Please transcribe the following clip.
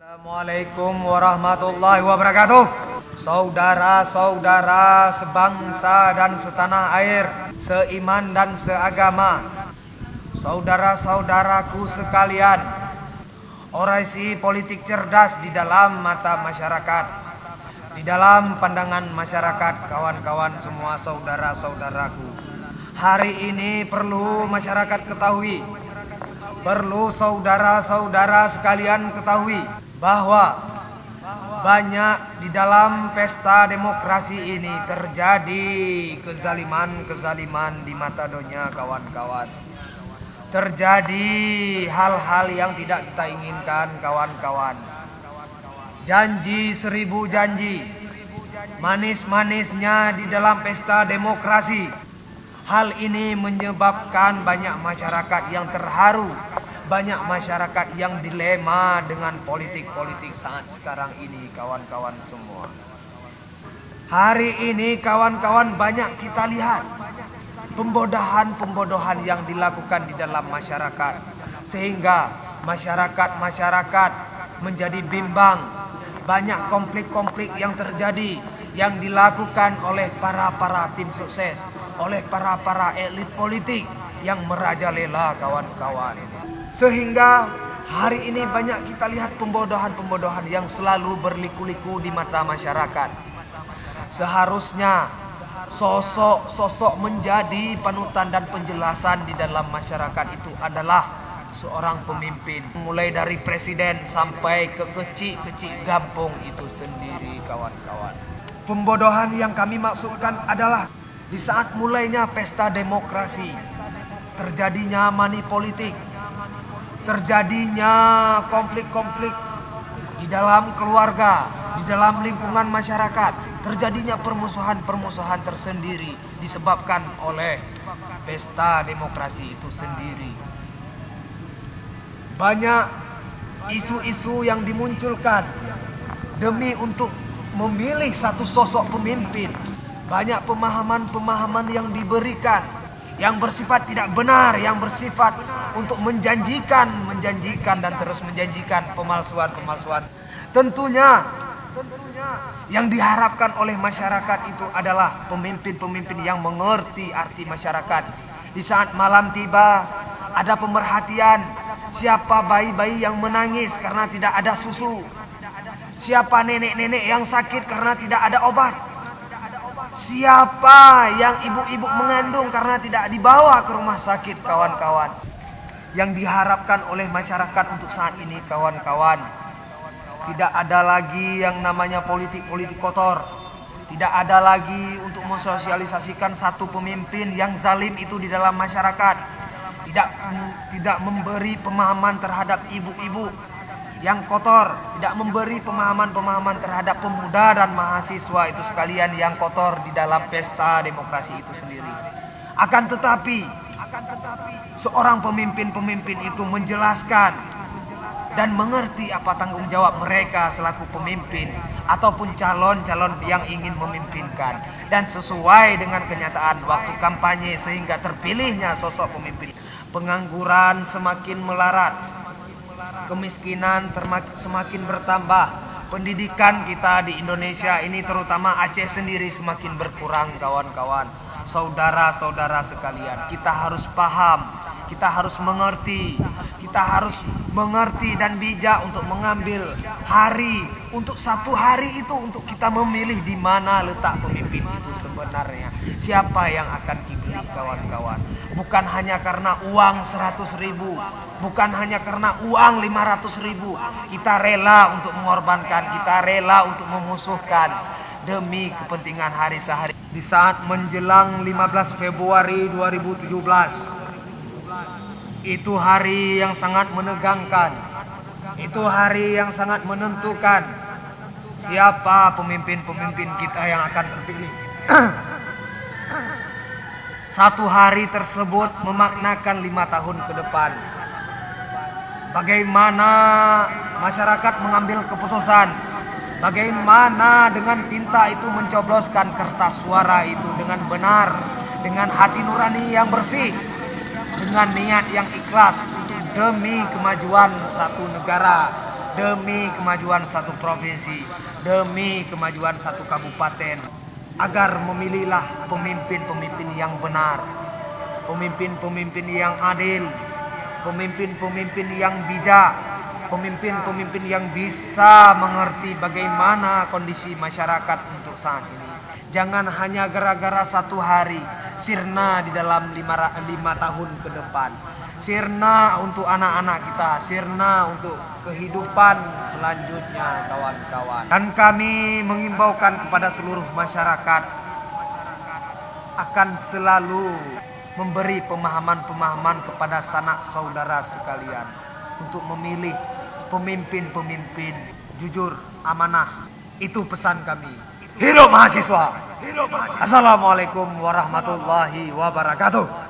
Assalamualaikum warahmatullahi wabarakatuh. Saudara-saudara sebangsa dan setanah air, seiman dan seagama, saudara-saudaraku sekalian, orasi politik cerdas di dalam mata masyarakat, di dalam pandangan masyarakat, kawan-kawan semua saudara-saudaraku. Hari ini perlu masyarakat ketahui, perlu saudara-saudara sekalian ketahui bahwa banyak di dalam pesta demokrasi ini terjadi kezaliman-kezaliman di mata dunia, kawan-kawan. Terjadi hal-hal yang tidak kita inginkan, kawan-kawan. Janji 1000 janji, manis-manisnya di dalam pesta demokrasi. Hal ini menyebabkan banyak masyarakat yang terharu, banyak masyarakat yang dilema dengan politik-politik saat sekarang ini, kawan-kawan semua. Hari ini kawan-kawan banyak kita lihat pembodohan-pembodohan yang dilakukan di dalam masyarakat, sehingga masyarakat menjadi bimbang. Banyak konflik-konflik yang terjadi, yang dilakukan oleh para tim sukses, oleh para elit politik yang merajalela, kawan-kawan. Sehingga hari ini banyak kita lihat pembodohan-pembodohan yang selalu berliku-liku di mata masyarakat. Seharusnya sosok menjadi panutan dan penjelasan di dalam masyarakat itu adalah seorang pemimpin. Mulai dari presiden sampai ke kecil-kecil gampung itu sendiri, kawan-kawan. Pembodohan yang kami maksudkan adalah di saat mulainya pesta demokrasi, terjadinya money politik, terjadinya konflik-konflik di dalam keluarga, di dalam lingkungan masyarakat, terjadinya permusuhan-permusuhan tersendiri disebabkan oleh pesta demokrasi itu sendiri. Banyak isu-isu yang dimunculkan demi untuk memilih satu sosok pemimpin. Banyak pemahaman-pemahaman yang diberikan yang bersifat tidak benar, yang bersifat untuk menjanjikan dan terus menjanjikan pemalsuan. Tentunya yang diharapkan oleh masyarakat itu adalah pemimpin-pemimpin yang mengerti arti masyarakat. Di saat malam tiba, ada pemerhatian. Siapa bayi-bayi yang menangis karena tidak ada susu? Siapa nenek-nenek yang sakit karena tidak ada obat? Siapa yang ibu-ibu mengandung karena tidak dibawa ke rumah sakit, kawan-kawan? Yang diharapkan oleh masyarakat untuk saat ini, kawan-kawan, tidak ada lagi yang namanya politik kotor. Tidak ada lagi untuk mensosialisasikan satu pemimpin yang zalim itu di dalam masyarakat. Tidak memberi pemahaman terhadap ibu-ibu yang kotor, tidak memberi pemahaman terhadap pemuda dan mahasiswa itu sekalian yang kotor di dalam pesta demokrasi itu sendiri. Akan tetapi seorang pemimpin itu menjelaskan dan mengerti apa tanggung jawab mereka selaku pemimpin ataupun calon-calon yang ingin memimpinkan, dan sesuai dengan kenyataan waktu kampanye sehingga terpilihnya sosok pemimpin. Pengangguran semakin melarat, kemiskinan semakin bertambah, pendidikan kita di Indonesia ini terutama Aceh sendiri semakin berkurang, kawan-kawan. Saudara-saudara sekalian, kita harus paham, kita harus mengerti dan bijak untuk mengambil hari, untuk satu hari itu untuk kita memilih di mana letak pemimpin itu sebenarnya. Siapa yang akan dipilih, kawan-kawan? Bukan hanya karena uang 100.000, bukan hanya karena uang 500.000. Kita rela untuk mengorbankan, kita rela untuk memusuhkan demi kepentingan hari sehari. Di saat menjelang 15 Februari 2017, itu hari yang sangat menegangkan. Itu hari yang sangat menentukan siapa pemimpin-pemimpin kita yang akan terpilih. Satu hari tersebut memaknakan 5 tahun ke depan. Bagaimana masyarakat mengambil keputusan, bagaimana dengan tinta itu mencobloskan kertas suara itu dengan benar, dengan hati nurani yang bersih, dengan niat yang ikhlas untuk demi kemajuan satu negara, demi kemajuan satu provinsi, demi kemajuan satu kabupaten, agar memilihlah pemimpin-pemimpin yang benar, pemimpin-pemimpin yang adil, pemimpin-pemimpin yang bijak, pemimpin-pemimpin yang bisa mengerti bagaimana kondisi masyarakat untuk saat ini. Jangan hanya gara-gara satu hari sirna di dalam 5 tahun ke depan. Sirna untuk anak-anak kita, sirna untuk kehidupan selanjutnya, kawan-kawan. Dan kami mengimbaukan kepada seluruh masyarakat akan selalu memberi pemahaman-pemahaman kepada sanak saudara sekalian untuk memilih pemimpin-pemimpin jujur, amanah. Itu pesan kami. Hidup mahasiswa. Assalamualaikum warahmatullahi wabarakatuh.